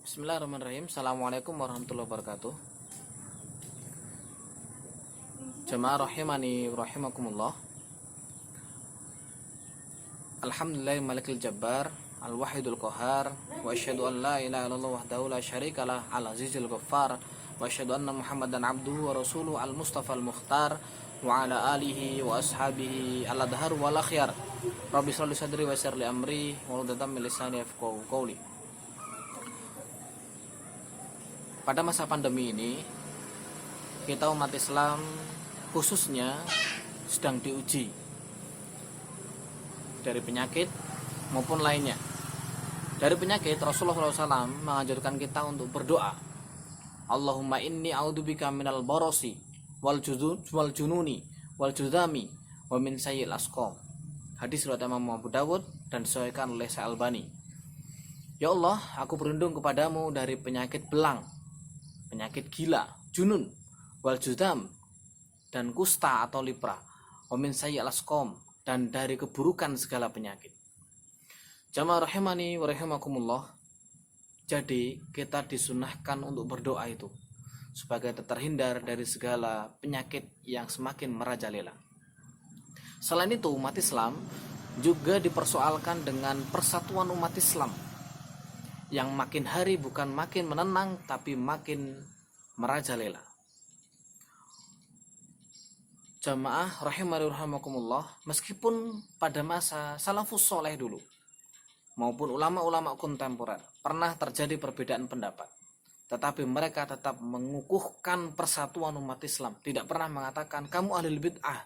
Bismillahirrahmanirrahim. Assalamualaikum warahmatullahi wabarakatuh. Jamaah rahimani rahimakumullah. Alhamdulillah malikil jabbar, al-wahidul qahar, wa asyhadu an la ilaha illallah wahdahu la syarikalah, al-azizil ghaffar, wa asyhadu anna Muhammadan abduhu wa rasuluhu al-mustafa al-mukhtar, wa ala alihi wa ashabihi al-adhar wal akhyar. Rabbi shrah li sadri wa yassir li amri wa hlul min lisani yafqahu qawli. Pada masa pandemi ini, kita umat Islam khususnya sedang diuji dari penyakit maupun lainnya. Dari penyakit, Rasulullah SAW menganjurkan kita untuk berdoa. Allahumma inni a'udzubika minal barosi wal jununi wal judami wa min sayyil asqam. Hadis riwayat Imam Abu Dawud dan disesuaikan oleh Syekh Albani. Ya Allah, aku berlindung kepadamu dari penyakit belang, penyakit gila, junun, wal judam, dan kusta atau lepra, wa min sayyil asqam, dan dari keburukan segala penyakit. Jamaah rahimani wa rahimakumullah. Jadi kita disunahkan untuk berdoa itu supaya terhindar dari segala penyakit yang semakin merajalela. Selain itu, umat Islam juga dipersoalkan dengan persatuan umat Islam yang makin hari bukan makin menenang tapi makin merajalela. Jamaah rahimani rahimakumullah, meskipun pada masa salafus soleh dulu maupun ulama-ulama kontemporer pernah terjadi perbedaan pendapat, tetapi mereka tetap mengukuhkan persatuan umat Islam, tidak pernah mengatakan kamu ahli bid'ah,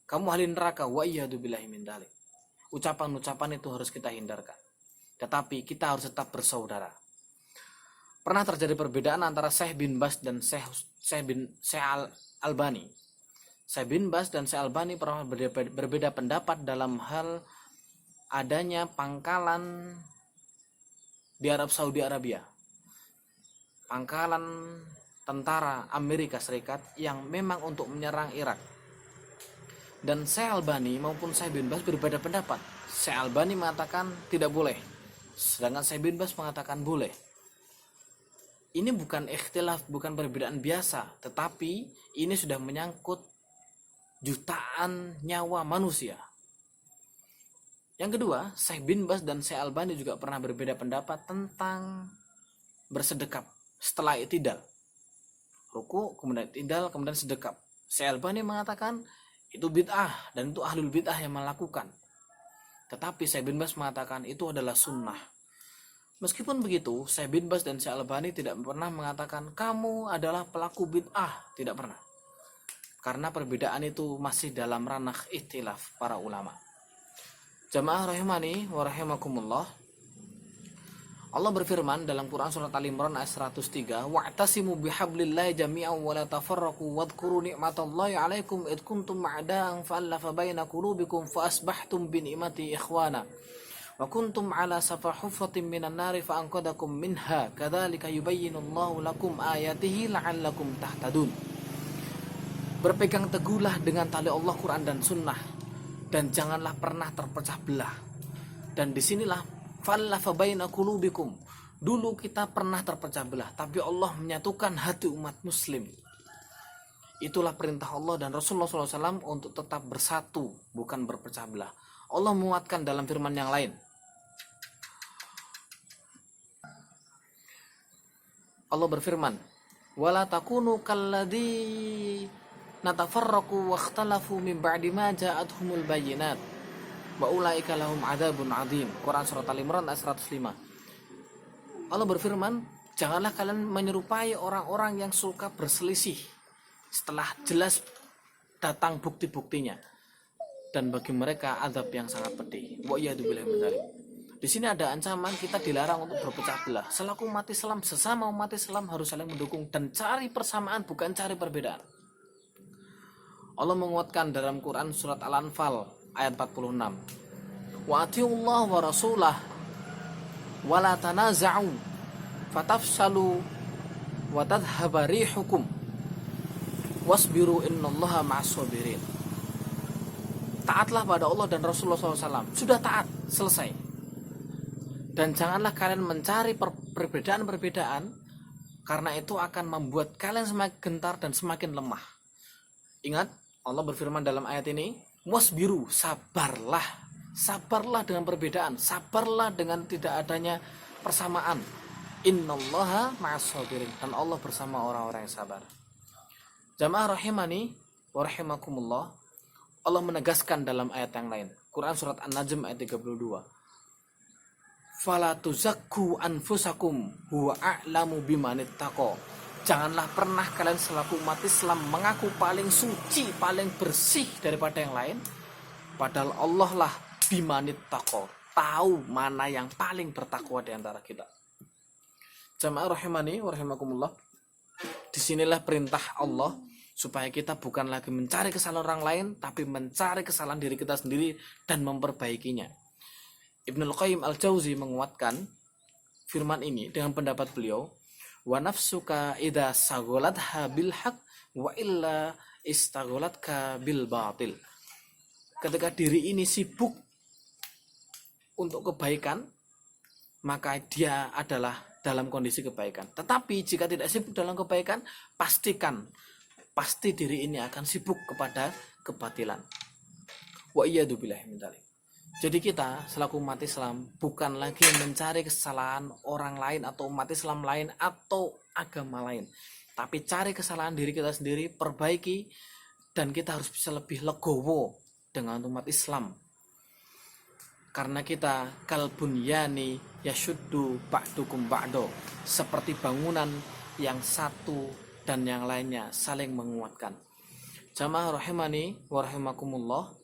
kamu ahli neraka, wa iyadu billahi min dzalik. Ucapan-ucapan itu harus kita hindarkan, tetapi kita harus tetap bersaudara. Pernah terjadi perbedaan antara Syekh bin Baz dan Syekh Albani. Syekh bin Baz dan Syekh Albani pernah berbeda pendapat dalam hal adanya pangkalan di Saudi Arabia, pangkalan tentara Amerika Serikat yang memang untuk menyerang Irak. Dan Syekh Albani maupun Syekh bin Baz berbeda pendapat. Syekh Albani mengatakan tidak boleh, sedangkan Syekh bin Baz mengatakan boleh. Ini bukan ikhtilaf, bukan perbedaan biasa, tetapi ini sudah menyangkut jutaan nyawa manusia. Yang kedua, Syekh bin Baz dan Syekh Albani juga pernah berbeda pendapat tentang bersedekap setelah i'tidal. Ruku, kemudian i'tidal, kemudian sedekap. Syekh Albani mengatakan itu bid'ah dan itu ahlul bid'ah yang melakukan. Tetapi Syekh bin Baz mengatakan itu adalah sunnah. Meskipun begitu, Syekh bin Baz dan Syekh Albani tidak pernah mengatakan kamu adalah pelaku bid'ah, tidak pernah. Karena perbedaan itu masih dalam ranah ikhtilaf para ulama. Jamaah rahimani wa rahimakumullah. Allah berfirman dalam Quran surat Al-Imran ayat 103, wa'tasimu bihablillahi jami'an wa la tafarraqu wadhkuru ni'matallahi 'alaikum id kuntum a'da'an fa'alafa baina qulubikum fa asbahtum bi ni'mati ikhwana wa kuntum 'ala safa hufratin minan nari fa anqadakum minha kadzalika yubayyinullahu lakum ayatihi la'allakum tahtadun. Berpegang teguhlah dengan tali Allah, Quran dan sunnah, dan janganlah pernah terpecah belah. Dan disinilah fa'alafa baina qulubikum, dulu kita pernah terpecah belah, tapi Allah menyatukan hati umat muslim. Itulah perintah Allah dan Rasulullah SAW untuk tetap bersatu, bukan berpecah belah. Allah menguatkan dalam firman yang lain. Allah berfirman, wala takunu kalladzi natafarraqu wakhtalafu min ba'di ma ja'atuhumul bayyinat wa ulaika lahum adzabun adzim. Quran surat Al-Imran ayat 105. Allah berfirman, janganlah kalian menyerupai orang-orang yang suka berselisih setelah jelas datang bukti-buktinya, dan bagi mereka azab yang sangat pedih. Wa iyadu billahi min dzalik. Di sini ada ancaman kita dilarang untuk berpecah belah. Selaku umat Islam, sesama umat Islam harus saling mendukung dan cari persamaan, bukan cari perbedaan. Allah menguatkan dalam Quran surat Al-Anfal ayat 46. Wa atiullah wa rasulah wa la tanaza'u fatafsalu wa tadhhaba rihukum wasbiru innallaha ma'as sabirin. Taatlah pada Allah dan Rasulullah SAW. Sudah taat, selesai. Dan janganlah kalian mencari perbedaan-perbedaan, karena itu akan membuat kalian semakin gentar dan semakin lemah. Ingat, Allah berfirman dalam ayat ini, wasbiru, sabarlah. Sabarlah dengan perbedaan, sabarlah dengan tidak adanya persamaan. Innallaha ma'as-sabirin, dan Allah bersama orang-orang yang sabar. Jamaah rahimani wa rahimakumullah, Allah menegaskan dalam ayat yang lain, Quran surat An-Najm ayat 32, fala tuzakku anfusakum huwa a'lamu bimanittaqo. Janganlah pernah kalian selaku umat Islam mengaku paling suci, paling bersih daripada yang lain, padahal Allah lah bimanittaqo, tahu mana yang paling bertakwa di antara kita. Jamaah rahimani wa rahimakumullah, disinilah perintah Allah supaya kita bukan lagi mencari kesalahan orang lain, tapi mencari kesalahan diri kita sendiri dan memperbaikinya. Ibnul Qayyim Al-Jauzi menguatkan firman ini dengan pendapat beliau, wa nafsuka idza sagolatha bil haq wa illa istagolatka bil batil. Ketika diri ini sibuk untuk kebaikan, maka dia adalah dalam kondisi kebaikan. Tetapi jika tidak sibuk dalam kebaikan, pasti diri ini akan sibuk kepada kebatilan. Wa iyadu billahi min dzalik. Jadi kita selaku umat Islam bukan lagi mencari kesalahan orang lain atau umat Islam lain atau agama lain, tapi cari kesalahan diri kita sendiri, perbaiki, dan kita harus bisa lebih legowo dengan umat Islam. Karena kita kalbunyani yashuddu ba'dukum ba'do, seperti bangunan yang satu dan yang lainnya saling menguatkan. Jamaah rahimani wa rahimakumullah,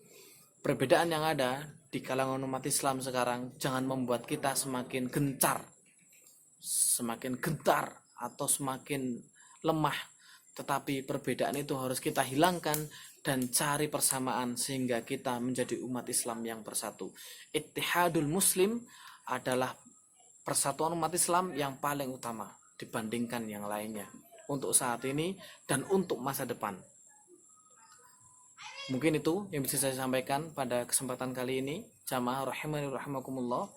perbedaan yang ada di kalangan umat Islam sekarang jangan membuat kita semakin gentar atau semakin lemah, tetapi perbedaan itu harus kita hilangkan dan cari persamaan sehingga kita menjadi umat Islam yang bersatu. Ittihadul Muslim adalah persatuan umat Islam yang paling utama dibandingkan yang lainnya untuk saat ini dan untuk masa depan. Mungkin itu yang bisa saya sampaikan pada kesempatan kali ini. Jamaah rahimani rahimakumullah.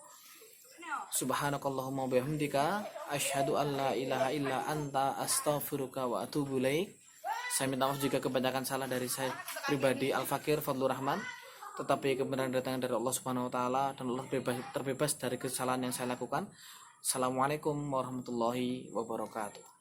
Subhanakallahumma bihamdika asyhadu an la ilaha illa anta astaghfiruka wa atubu ilaik. Saya minta maaf jika kebanyakan salah dari saya pribadi, Al-Fakir Fadlur Rahman, tetapi kebenaran datang dari Allah Subhanahu wa taala dan Allah terbebas dari kesalahan yang saya lakukan. Assalamualaikum warahmatullahi wabarakatuh.